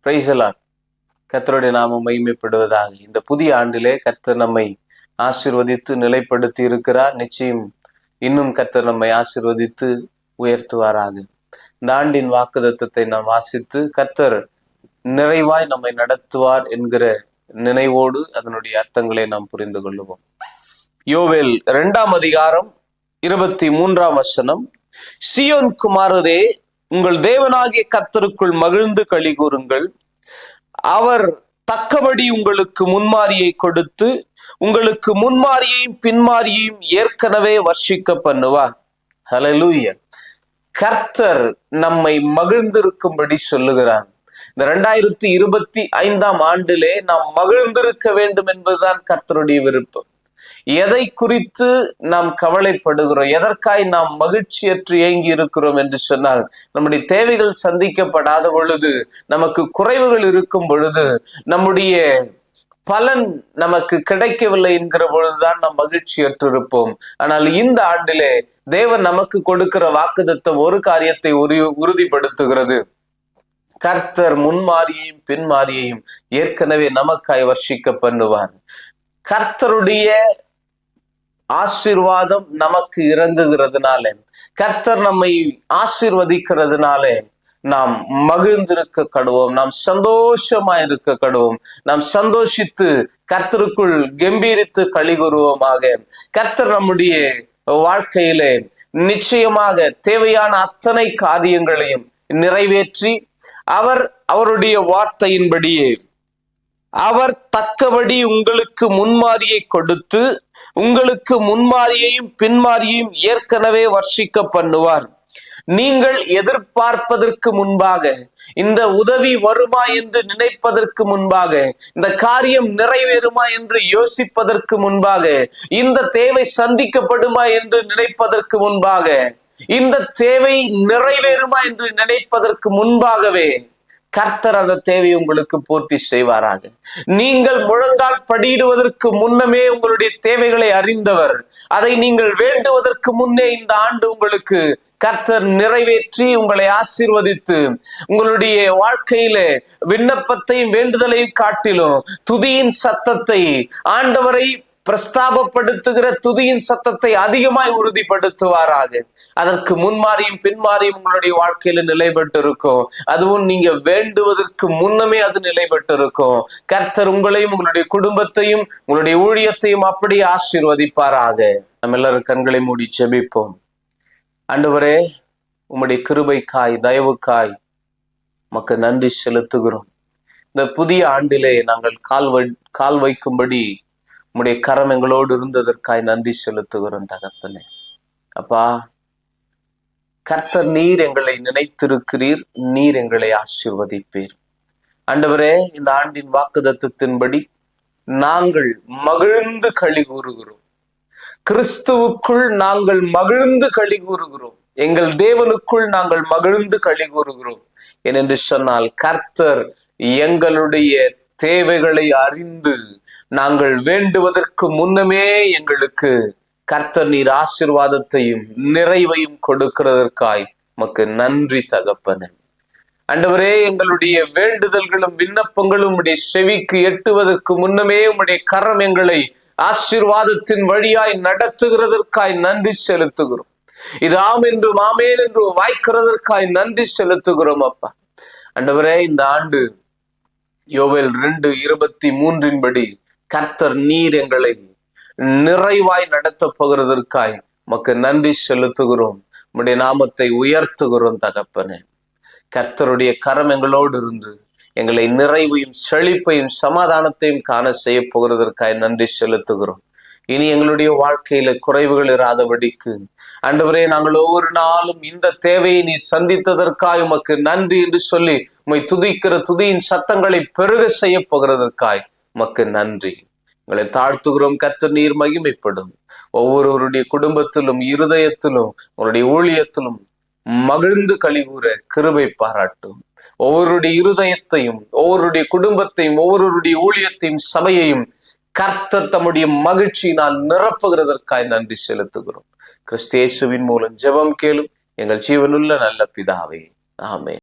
Praise the Lord. கர்த்தருடைய நாமம் மகிமைப்படுவதாக. இந்த புதிய ஆண்டிலே கர்த்தர் நம்மை ஆசீர்வதித்து நிலைப்படுத்தி இருக்கிறார். நிச்சயம் இன்னும் கர்த்தர் நம்மை ஆசீர்வதித்து உயர்த்துவாராக. இந்த ஆண்டின் வாக்குத்தத்தத்தை நாம் வாசித்து கர்த்தர் நிறைவாய் நம்மை நடத்துவார் என்கிற நினைவோடு அதனுடைய அர்த்தங்களை நாம் புரிந்து கொள்ளுவோம். யோவேல் 2ஆம் அதிகாரம் 23ஆம் வசனம். சீயோன் குமாரரே, உங்கள் தேவனாகிய கர்த்தருக்குள் மகிழ்ந்து களி கூறுங்கள். அவர் தக்கபடி உங்களுக்கு முன்மாரியை கொடுத்து உங்களுக்கு முன்மாரியையும் பின்மாரியையும் ஏற்கனவே வர்ஷிக்க பண்ணுவார். ஹல்லேலூயா. கர்த்தர் நம்மை மகிழ்ந்திருக்கும்படி சொல்லுகிறார். இந்த 2025ஆம் ஆண்டிலே நாம் மகிழ்ந்திருக்க வேண்டும் என்பதுதான் கர்த்தருடைய விருப்பம். எதை குறித்து நாம் கவலைப்படுகிறோம், எதற்காய் நாம் மகிழ்ச்சியற்று ஏங்கி இருக்கிறோம் என்று சொன்னால், நம்முடைய தேவைகள் சந்திக்கப்படாத பொழுது, நமக்கு குறைவுகள் இருக்கும் பொழுது, நம்முடைய பலன் நமக்கு கிடைக்கவில்லை என்கிற பொழுதுதான் நாம் மகிழ்ச்சியற்று இருப்போம். ஆனால் இந்த ஆண்டிலே தேவன் நமக்கு கொடுக்கிற வாக்குத்தத்தம் ஒரு காரியத்தை உறுதிப்படுத்துகிறது. கர்த்தர் முன்மாரியையும் பின்மாரியையும் ஏற்கனவே நமக்காய் வர்ஷிக்க பண்ணுவார். கர்த்தருடைய ஆசீர்வாதம் நமக்கு இறங்குகிறதுனால, கர்த்தர் நம்மை ஆசீர்வதிக்கிறதுனாலே நாம் மகிழ்ந்திருக்க கடுவோம், நாம் சந்தோஷமா இருக்க கடுவோம், நாம் சந்தோஷித்து கர்த்தருக்குள் கம்பீரித்து களி கூறுவோமாக. கர்த்தர் நம்முடைய வாழ்க்கையிலே நிச்சயமாக தேவையான அத்தனை காரியங்களையும் நிறைவேற்றி அவருடைய வார்த்தையின்படியே அவர் தக்கபடி உங்களுக்கு முன்மாரியை கொடுத்து உங்களுக்கு முன்மாரியையும் பின்மாரியையும் ஏற்கனவே வர்ஷிக்க பண்ணுவார். நீங்கள் எதிர்பார்ப்பதற்கு முன்பாக, இந்த உதவி வருமா என்று நினைப்பதற்கு முன்பாக, இந்த காரியம் நிறைவேறுமா என்று யோசிப்பதற்கு முன்பாக, இந்த தேவை சந்திக்கப்படுமா என்று நினைப்பதற்கு முன்பாக, இந்த தேவை நிறைவேறுமா என்று நினைப்பதற்கு முன்பாகவே கர்த்தர் அந்த தேவையை உங்களுக்கு பூர்த்தி செய்வாராக. நீங்கள் முழங்கால் படியிடுவதற்கு முன்னமே உங்களுடைய தேவைகளை அறிந்தவர். அதை நீங்கள் வேண்டுவதற்கு முன்னே இந்த ஆண்டு உங்களுக்கு கர்த்தர் நிறைவேற்றி உங்களை ஆசீர்வதித்து உங்களுடைய வாழ்க்கையில விண்ணப்பத்தையும் வேண்டுதலையும் காட்டிலும் துதியின் சத்தத்தை, ஆண்டவரை பிரஸ்தாபப்படுத்துகிற துதியின் சத்தத்தை அதிகமாய் உறுதிப்படுத்துவாராக. அதற்கு முன்மாரியும் பின்மாரியும் உங்களுடைய வாழ்க்கையில நிலைபட்டு இருக்கும். அதுவும் நீங்க வேண்டுவதற்கு முன்னமே அது நிலைபட்டு இருக்கும். கர்த்தர் உங்களையும் உங்களுடைய குடும்பத்தையும் உங்களுடைய ஊழியத்தையும் அப்படியே ஆசீர்வதிப்பாராக. நம்ம எல்லாரும் கண்களை மூடி ஜெபிப்போம். ஆண்டவரே, உம்முடைய கிருபைக்காய் தயவுக்காய் உமக்கு நன்றி செலுத்துகிறோம். இந்த புதிய ஆண்டிலே நாங்கள் கால் வைக்கும்படி உம்முடைய கரம் எங்களோடு இருந்ததற்காய் நன்றி செலுத்துகிறோம் தகப்பனே. அப்பா, கர்த்தர் நீர் எங்களை நினைத்திருக்கிறீர், நீர் எங்களை ஆசீர்வதிப்பீர். ஆண்டவரே, இந்த ஆண்டின் வாக்குத்தத்தத்தின்படி நாங்கள் மகிழ்ந்து களி கூறுகிறோம். கிறிஸ்துவுக்குள் நாங்கள் மகிழ்ந்து களி கூறுகிறோம். எங்கள் தேவனுக்குள் நாங்கள் மகிழ்ந்து களி கூறுகிறோம். ஏனென்று சொன்னால் கர்த்தர் எங்களுடைய தேவைகளை அறிந்து நாங்கள் வேண்டுவதற்கு முன்னமே எங்களுக்கு கர்த்தர் நீர் ஆசீர்வாதத்தையும் நிறைவையும் கொடுக்கிறதற்காய் உமக்கு நன்றி தகப்பனே. ஆண்டவரே, எங்களுடைய வேண்டுதல்களும் விண்ணப்பங்களும் உம்முடைய செவிக்கு எட்டுவதற்கு முன்னமே உம்முடைய கரம் எங்களை ஆசீர்வாதத்தின் வழியாய் நடத்துகிறதற்காய் நன்றி செலுத்துகிறோம். இது ஆம் என்றும் ஆமேன் என்றும் வாய்க்கிறதற்காய் நன்றி செலுத்துகிறோம் அப்பா. ஆண்டவரே, இந்த ஆண்டு யோவேல் 2:23 கர்த்தர் நீர் எங்களை நிறைவாய் நடத்த போகிறதற்காய் உமக்கு நன்றி செலுத்துகிறோம். உம்முடைய நாமத்தை உயர்த்துகிறோம் தகப்பனே. கர்த்தருடைய கரம் எங்களோடு இருந்து எங்களை நிறைவையும் செழிப்பையும் சமாதானத்தையும் காண செய்ய போகிறதற்காய் நன்றி செலுத்துகிறோம். இனி எங்களுடைய வாழ்க்கையில குறைவுகள் இராதபடிக்கு ஆண்டவரே, நாங்கள் ஒவ்வொரு நாளும் இந்த தேவையை நீ சந்தித்ததற்காய் உமக்கு நன்றி என்று சொல்லி உம்மை துதிக்கிற துதியின் சத்தங்களை பெருக செய்ய போகிறதற்காய் உமக்கு நன்றி. உங்களை தாழ்த்துகிறோம். கர்த்தர் நீர் மகிமைப்படும். ஒவ்வொருவருடைய குடும்பத்திலும் இருதயத்திலும் உங்களுடைய ஊழியத்திலும் மகிழ்ந்து களி கூற கிருபை பாராட்டும். ஒவ்வொருடைய இருதயத்தையும் ஒவ்வொருடைய குடும்பத்தையும் ஒவ்வொருடைய ஊழியத்தையும் சபையையும் கர்த்தர் தம்முடைய மகிழ்ச்சியினால் நிரப்புகிறதற்காய் நன்றி செலுத்துகிறோம். கிறிஸ்து இயேசுவின் மூலம் ஜெபம் கேளும் எங்கள் ஜீவனுள்ள நல்ல பிதாவே, ஆமென்.